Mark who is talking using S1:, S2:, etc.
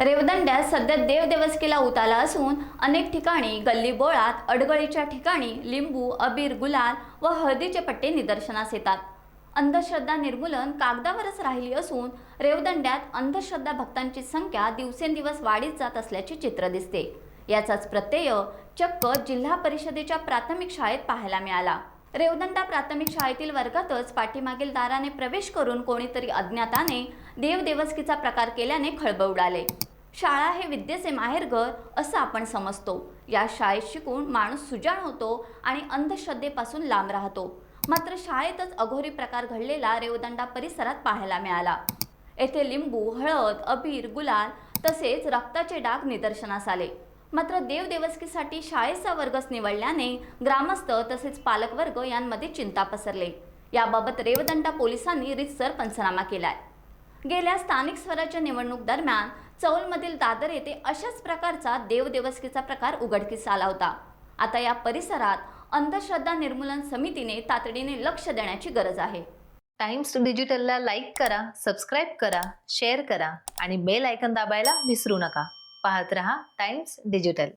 S1: रेवदंड्यात सध्या देवदेवस्कीला उताला असून अनेक ठिकाणी गल्ली बोळात अडगळीच्या ठिकाणी लिंबू, अबीर, गुलाल व हळदीचे पट्टे निदर्शनास येतात। अंधश्रद्धा निर्मूलन कागदावरच राहिली असून रेवदंड्यात अंधश्रद्धा भक्तांची संख्या दिवसेंदिवस वाढीत जात असल्याचे चित्र दिसते। याचाच प्रत्यय चक्क जिल्हा परिषदेच्या प्राथमिक शाळेत पाहायला मिळाला। रेवदंडा प्राथमिक शाळेतील वर्गातच पाठीमागील दाराने प्रवेश करून कोणीतरी अज्ञाताने देवदेवस्कीचा प्रकार केल्याने खळबळ उडाले। शाळा हे विद्येचे माहेरघर असं आपण समजतो। या शाळेत शिकून माणूस सुजाण होतो आणि अंधश्रद्धेपासून लांब राहतो। मात्र शाळेतच अघोरी प्रकार घडलेला रेवदंडा परिसरात पाहायला मिळाला। येथे लिंबू, हळद, अबीर, गुलाल तसेच रक्ताचे डाग निदर्शनास आले। मात्र देवदेवस्कीसाठी शाळेचा वर्गच निवडल्याने ग्रामस्थ तसेच पालकवर्ग यांमध्ये चिंता पसरले। याबाबत रेवदंडा पोलिसांनी रीतसर पंचनामा केलाय। गेल्या स्थानिक स्वराज्य निवडणूक दरम्यान चौलमधील दादर येथे अशाच प्रकारचा देवदेवस्कीचा प्रकार उघडकीस आला होता। आता या परिसरात अंधश्रद्धा निर्मूलन समितीने तातडीने लक्ष देण्याची गरज आहे।
S2: टाइम्स डिजिटलला लाईक करा, सबस्क्राईब करा, शेअर करा आणि बेल आयकॉन दाबायला विसरू नका। पाहत रहा टाइम्स डिजिटल।